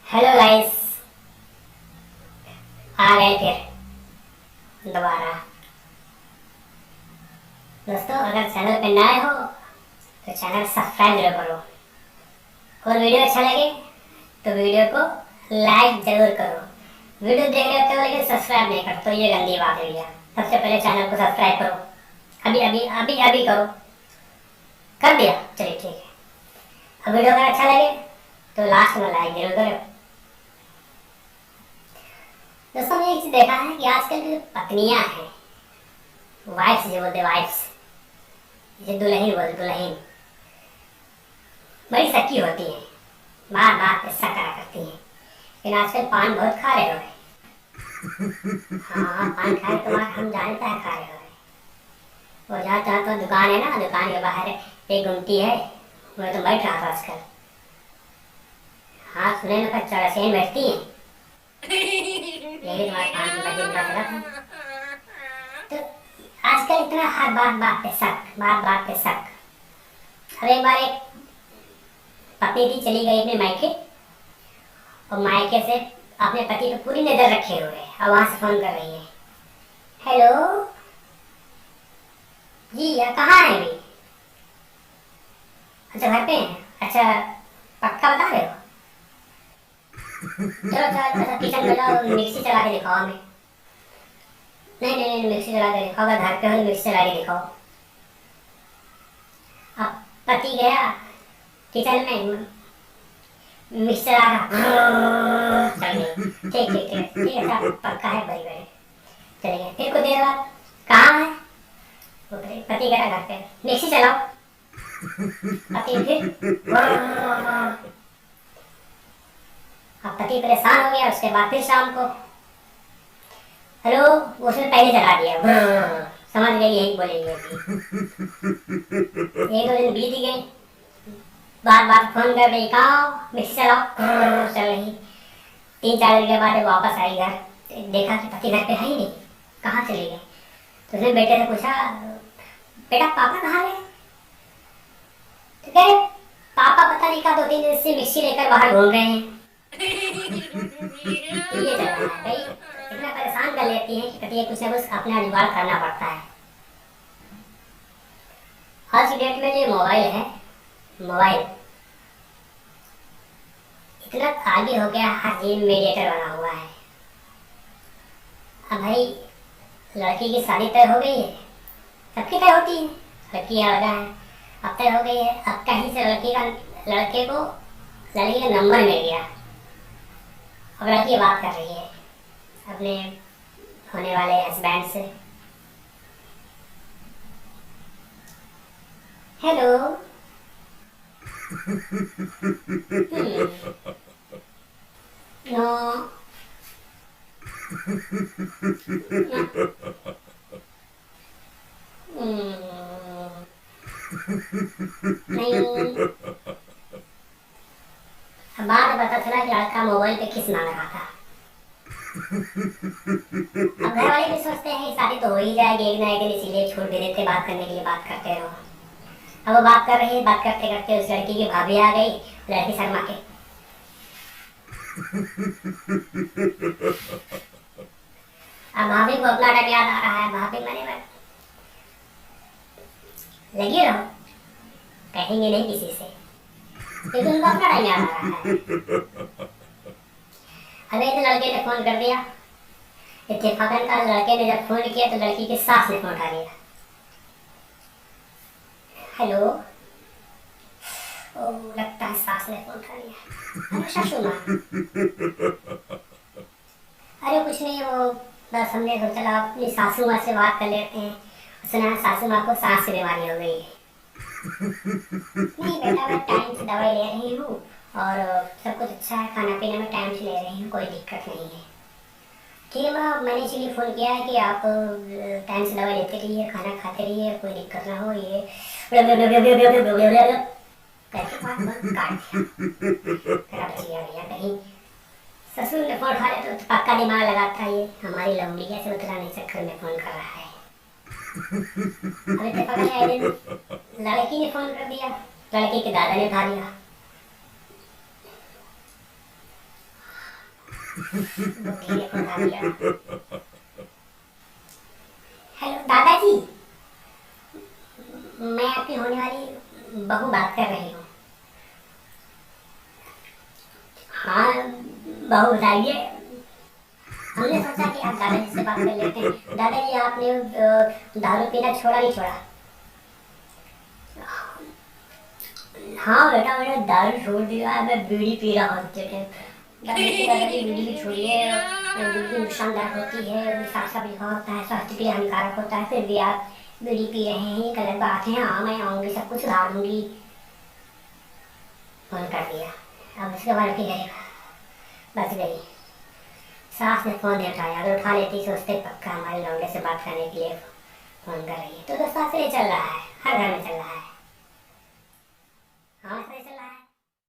Hello guys, आ गए फिर दोबारा। दोस्तों, अगर चैनल पे नए हो तो चैनल सब्सक्राइब जरूर करो और वीडियो अच्छा लगे तो वीडियो को लाइक जरूर करो। वीडियो देख रहे हो लेकिन सब्सक्राइब नहीं करते तो ये गंदी बात है भैया। सबसे पहले चैनल को सब्सक्राइब करो, अभी अभी अभी अभी करो। कर दिया? चलिए ठीक है। अब वीडियो अगर अच्छा लगे तो लास्ट में लाइक जरूर करो। दोस्तों, मैंने एक चीज देखा है कि आजकल की जो पत्नियां हैं, वाइफ्स जो बोलते वाइफ्स, ये दुल्हन बोलते दुल्हन, बड़ी सच्ची होती हैं, बार बार पे शक करा करती हैं। लेकिन आजकल पान बहुत खा रहे हो। हाँ, पान खा रहे तुम्हारा हम जानता है खा रहे हो। और जहाँ जहाँ तो दुकान है ना, दुकान के बाहर एक गुमटी है, मैं तो बैठ रहा था आजकल। हाँ, सुने ना, चौरसियाँ बैठती हैं, यही तुम्हारे पान की बजी पता चला था। तो आजकल इतना हर बात बात पे शक, बात बात पे शक। अब एक बार एक पत्नी थी, चली गई अपने मायके, और मायके से अपने पति पे पूरी नजर रखे हुए है, और वहां से फोन कर रही है। हेलो जी, या कहाँ है अभी? अच्छा, घर पे हैं। अच्छा, पक्का बता रहे हो? चलो चलो, किचन में जाओ, मिक्सी चला के दिखाओ हमें। नहीं नहीं नहीं, मिक्सी चला के दिखाओ। अगर घर पे हो मिक्सी चला के दिखाओ। अब पति गया किचन में, मिक्सर आ रहा, चल गई। ठीक ठीक ठीक ठीक है, सब पक्का है, बड़ी बड़ी चले गए। फिर कुछ देर बाद, कहाँ है? पति गया घर पे, मिक्सी चलाओ। पति फिर, अब पति परेशान हो गया। उसके बाद फिर शाम को, हेलो, उसने पहले चला दिया। समझ गई यही बोलेगी अभी। एक दो दिन बीत गए, बार बार फोन कर रही, कहाँ मिक्सी चलाओ, चल रही। 3-4 दिन के बाद वापस आई घर, देखा कि पति घर पे है ही नहीं, कहाँ चले गए। तो उसने बेटे से पूछा, बेटा पापा कहाँ गए? तो कह रहे, पापा पता नहीं कहा 2-3 दिन से मिक्सी लेकर बाहर घूम रहे हैं। तो ये चल रहा है भाई, इतना परेशान कर लेती है कि पति कुछ ना कुछ अपना जुगाड़ करना पड़ता है। आज की डेट में जो मोबाइल है, मोबाइल इतना आगे हो गया, हर चीज मीडिएटर बना हुआ है। अब भाई, लड़की की शादी तय हो गई है, सबकी तय होती है, लड़की यहाँ लगा है, अब तय हो गई है। अब कहीं से लड़के को लड़की का नंबर मिल गया, अब लड़की बात कर रही है अपने होने वाले हस्बैंड से। हेलो, नो, नहीं। अब बाद में पता चला कि लड़का मोबाइल पे किस मांग रहा था। अब घर वाले भी सोचते हैं शादी तो हो ही जाएगी एक ना एक दिन, इसीलिए छोड़ भी देते, बात करने के लिए बात करते रहो। अब वो बात कर रही है, बात करते करते उस लड़की की भाभी आ गई। लड़की शर्मा के, अब भाभी को अपना टाइम याद आ रहा है। भाभी मैंने लगी रहो, कहेंगे नहीं किसी से, लेकिन उनको अपना टाइम याद आ रहा है। अब एक लड़के ने फोन कर दिया, इत्तेफाकन का लड़के ने जब फोन किया तो लड़की की सास ने फोन उठा लिया। हेलो, ओ लगता है सास ने फोन उठा लिया। अरे सासू माँ, अरे कुछ नहीं, वो बस हमने सोचा अपनी सासू माँ से बात कर लेते हैं। सुना सासू माँ को सांस की बीमारी हो गई है। नहीं बेटा, मैं टाइम से दवाई ले रही हूँ और सब कुछ अच्छा है, खाना पीना में टाइम से ले रही हूँ, कोई दिक्कत नहीं है। ठीक है माँ, मैंने इसीलिए फ़ोन किया है कि आप टाइम से दवाई लेते रहिए, खाना खाते रहिए, कोई दिक्कत ना हो। ये करके बात काट दिया। भैया कहीं ससुर ने फ़ोन उठा लिया तो पक्का दिमाग लगाता है, ये हमारी लंबी कैसे उतराने चक्कर में फ़ोन कर रहा है। अभी तक पता नहीं, लड़की ने फ़ोन कर दिया, लड़की के दादा ने उठा लिया। बुद्धि ने फोन उठा दिया। हेलो दादाजी, मैं आपकी होने वाली बहू बात कर रही हूँ। हाँ बहू बताइए। हमने सोचा कि आप दादाजी से बात कर लेते हैं। दादाजी आपने दारू पीना छोड़ा नहीं छोड़ा? हाँ बेटा मैंने दारू छोड़ दिया है, मैं बीड़ी पी रहा हूँ। दादाजी बीड़ी भी छोड़िए, बीड़ी नुकसानदायक होती है, साफ साफ लिखा होता है, स्वास्थ्य के लिए हानिकारक होता है, फिर भी आप बीड़ी पी रहे हैं, गलत बात है। हाँ मैं आऊँगी, सब कुछ सुधार दूँगी। फोन कर दिया। अब उसके बाद की करेगा, बच गई। सास ने फोन नहीं उठाया, अगर उठा लेती सोचते पक्का हमारे लौंडे से बात करने के लिए फोन कर रही है। तो दोस्तों ऐसे ही चल रहा है, हर घर में चल रहा है। हाँ